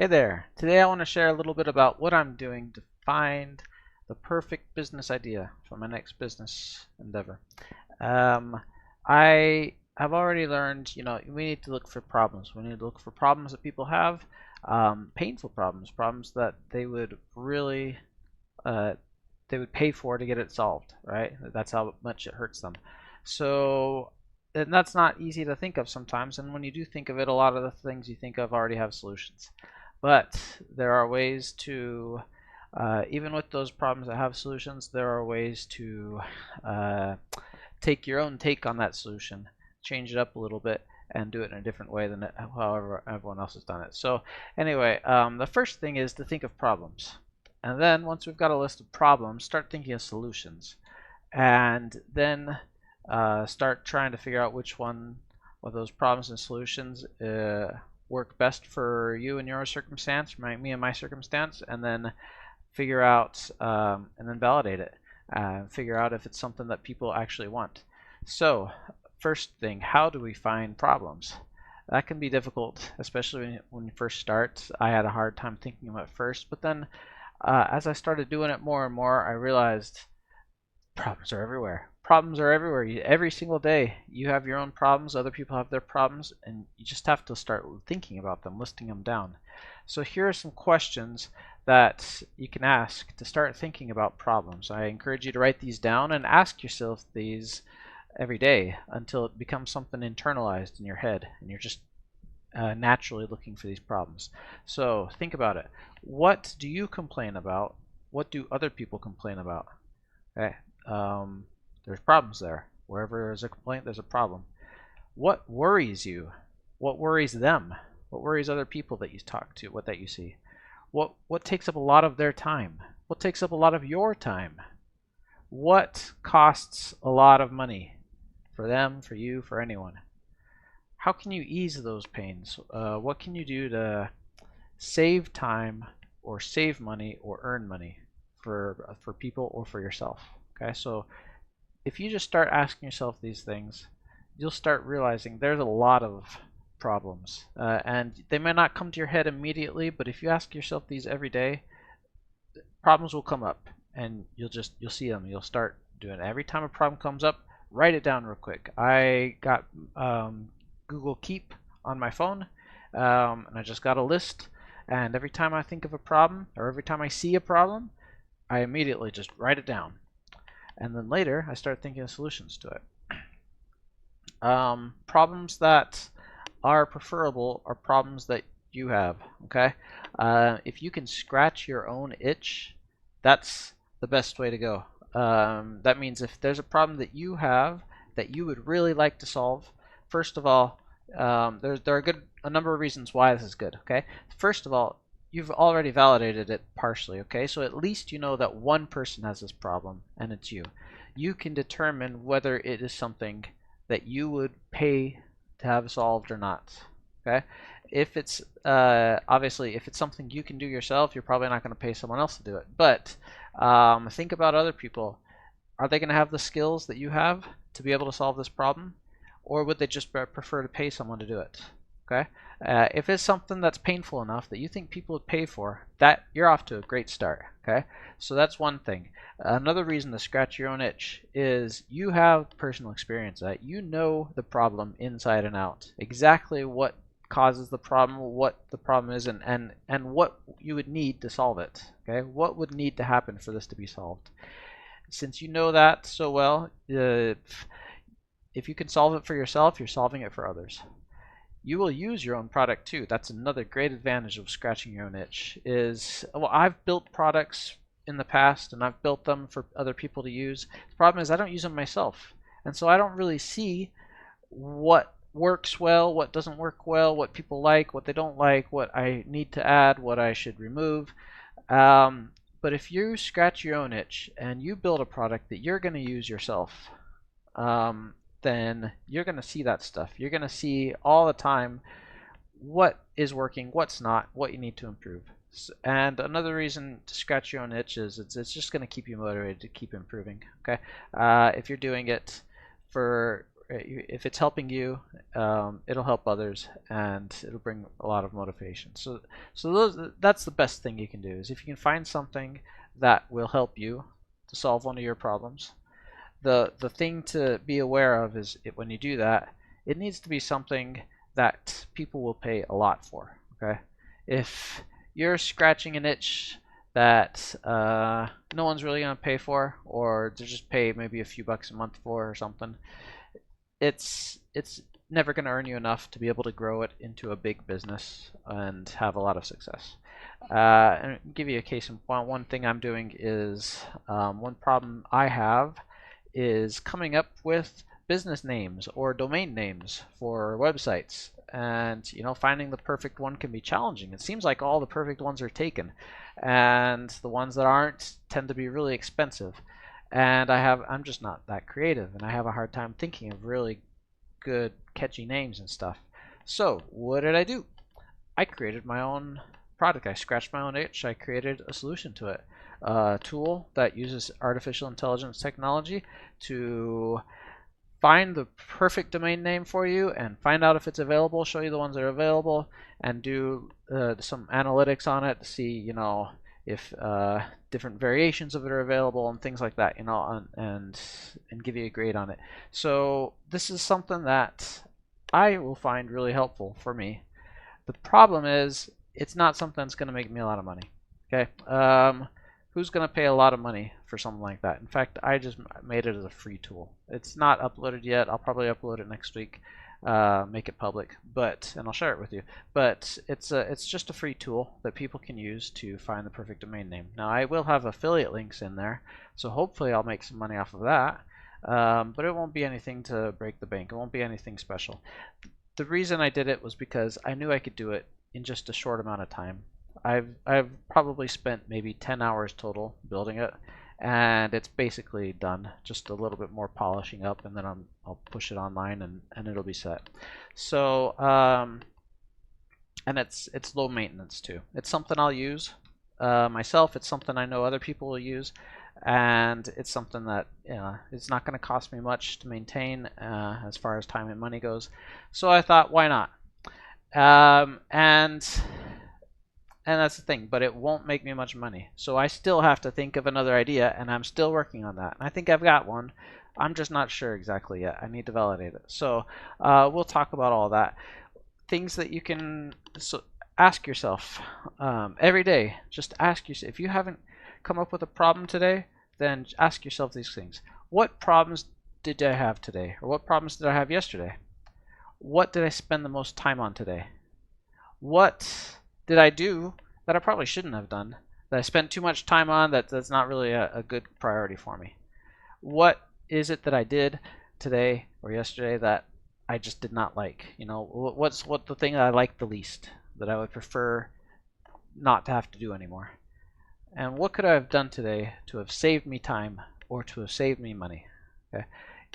Hey there. Today I want to share a little bit about what I'm doing to find the perfect business idea for my next business endeavor. Um, I have already learned, we need to look for problems. We need to look for problems that people have, painful problems, problems that they would really, uh, they would pay for to get it solved, right? That's how much it hurts them. So, and that's not easy to think of sometimes. And when you do think of it, a lot of the things you think of already have solutions. But there are ways to, even with those problems that have solutions, there are ways to take your own take on that solution, change it up a little bit, and do it in a different way than however everyone else has done it. So anyway, the first thing is to think of problems. And then once we've got a list of problems, start thinking of solutions. And then start trying to figure out which one of those problems and solutions work best for you and your circumstance, me and my circumstance, and then figure out and then validate it. Figure out if it's something that people actually want. So, first thing, how do we find problems? That can be difficult, especially when you first start. I had a hard time thinking of it first, but then as I started doing it more and more, I realized problems are everywhere. Problems are everywhere. Every single day, you have your own problems, other people have their problems, and you just have to start thinking about them, listing them down. So here are some questions that you can ask to start thinking about problems. I encourage you to write these down and ask yourself these every day until it becomes something internalized in your head, and you're just naturally looking for these problems. So think about it. What do you complain about? What do other people complain about? Okay. There's problems there. Wherever there's a complaint, there's a problem. What worries you? What worries them? What worries other people that you talk to? What that you see? What takes up a lot of their time? What takes up a lot of your time? What costs a lot of money for them, for you, for anyone? How can you ease those pains? What can you do to save time or save money or earn money for people or for yourself? Okay, so if you just start asking yourself these things, you'll start realizing there's a lot of problems, and they may not come to your head immediately, but if you ask yourself these every day, problems will come up, and you'll see them. You'll start doing it. Every time a problem comes up, write it down real quick. I got Google Keep on my phone, and I just got a list. And every time I think of a problem, or every time I see a problem, I immediately just write it down. And then later, I start thinking of solutions to it. Problems that are preferable are problems that you have, okay? If you can scratch your own itch, that's the best way to go. That means if there's a problem that you have that you would really like to solve, first of all, there are a number of reasons why this is good, okay? First of all, you've already validated it partially, okay? So at least you know that one person has this problem, and it's you. You can determine whether it is something that you would pay to have solved or not, okay? If it's obviously if it's something you can do yourself, you're probably not going to pay someone else to do it. But think about other people. Are they going to have the skills that you have to be able to solve this problem, or would they just prefer to pay someone to do it? Okay. If it's something that's painful enough that you think people would pay for, that you're off to a great start. Okay. So that's one thing. Another reason to scratch your own itch is you have personal experience that you know the problem inside and out, exactly what causes the problem, what the problem is, and what you would need to solve it. Okay. What would need to happen for this to be solved? Since you know that so well, if you can solve it for yourself, you're solving it for others. You will use your own product too. That's another great advantage of scratching your own itch is, well, I've built products in the past and I've built them for other people to use. The problem is I don't use them myself. And so I don't really see what works well, what doesn't work well, what people like, what they don't like, what I need to add, what I should remove. But if you scratch your own itch and you build a product that you're going to use yourself, then you're going to see that stuff. You're going to see all the time what is working, what's not, what you need to improve. And another reason to scratch your own itch is it's just going to keep you motivated to keep improving. Okay, if you're doing it for if it's helping you, it'll help others, and it'll bring a lot of motivation. So that's the best thing you can do, is if you can find something that will help you to solve one of your problems. The thing to be aware of is when you do that, it needs to be something that people will pay a lot for. Okay, if you're scratching an itch that no one's really gonna pay for, or to just pay maybe a few bucks a month for or something, it's never gonna earn you enough to be able to grow it into a big business and have a lot of success. And I'll give you a case in point. One thing I'm doing is one problem I have is coming up with business names or domain names for websites, and finding the perfect one can be challenging. It seems like all the perfect ones are taken, and the ones that aren't tend to be really expensive, and I'm just not that creative, and I have a hard time thinking of really good catchy names and stuff. So what did I do? I created my own product. I scratched my own itch. I created a solution to it, a tool that uses artificial intelligence technology to find the perfect domain name for you and find out if it's available, show you the ones that are available, and do some analytics on it to see, if different variations of it are available and things like that, and give you a grade on it. So this is something that I will find really helpful for me. The problem is it's not something that's going to make me a lot of money. Okay. Who's going to pay a lot of money for something like that? In fact, I just made it as a free tool. It's not uploaded yet. I'll probably upload it next week, make it public, and I'll share it with you. But it's just a free tool that people can use to find the perfect domain name. Now, I will have affiliate links in there, so hopefully I'll make some money off of that. But it won't be anything to break the bank. It won't be anything special. The reason I did it was because I knew I could do it in just a short amount of time. I've probably spent maybe 10 hours total building it, and it's basically done. Just a little bit more polishing up, and then I'll push it online, and it'll be set. So and it's low maintenance too. It's something I'll use myself. It's something I know other people will use, and it's something that it's not going to cost me much to maintain as far as time and money goes. So I thought, why not? And that's the thing, but it won't make me much money. So I still have to think of another idea, and I'm still working on that. And I think I've got one. I'm just not sure exactly yet. I need to validate it. So we'll talk about all that. Things that you can ask yourself every day. Just ask yourself. If you haven't come up with a problem today, then ask yourself these things. What problems did I have today? Or what problems did I have yesterday? What did I spend the most time on today? What did I do that I probably shouldn't have done, that I spent too much time on, that's not really a good priority for me? What is it that I did today or yesterday that I just did not like? What's the thing that I like the least, that I would prefer not to have to do anymore? And what could I have done today to have saved me time or to have saved me money? Okay.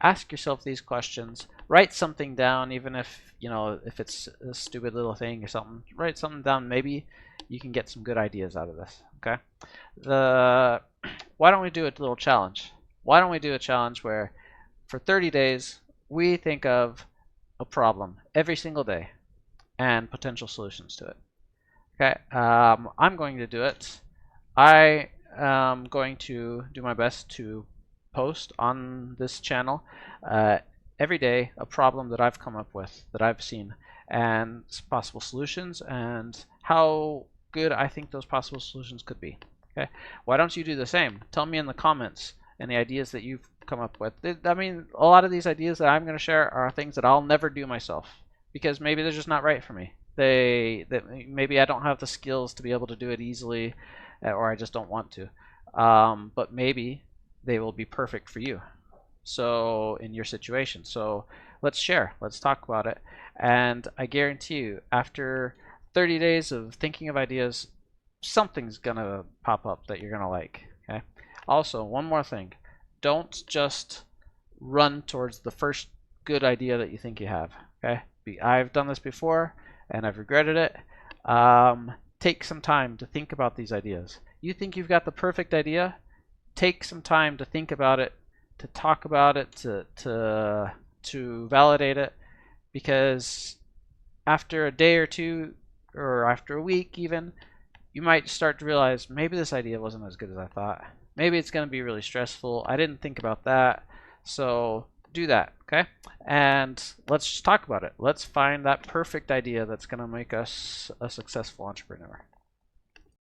Ask yourself these questions. Write something down, even if if it's a stupid little thing or something. Write something down. Maybe you can get some good ideas out of this. Okay. Why don't we do a little challenge? Why don't we do a challenge where for 30 days we think of a problem every single day and potential solutions to it? Okay. I'm going to do it. I am going to do my best to post on this channel every day a problem that I've come up with, that I've seen, and possible solutions, and how good I think those possible solutions could be. Okay, why don't you do the same? Tell me in the comments any ideas that you've come up with. I mean, a lot of these ideas that I'm going to share are things that I'll never do myself, because maybe they're just not right for me. Maybe I don't have the skills to be able to do it easily, or I just don't want to. But maybe they will be perfect for you, so in your situation. So let's share, let's talk about it, and I guarantee you, after 30 days of thinking of ideas, something's gonna pop up that you're gonna like. Okay. Also, one more thing, don't just run towards the first good idea that you think you have. Okay, I've done this before and I've regretted it. Take some time to think about these ideas. You think you've got the perfect idea? Take some time to think about it, to talk about it, to to validate it, because after a day or two, or after a week even, you might start to realize maybe this idea wasn't as good as I thought. Maybe it's going to be really stressful. I didn't think about that. So do that, okay? And let's just talk about it. Let's find that perfect idea that's going to make us a successful entrepreneur.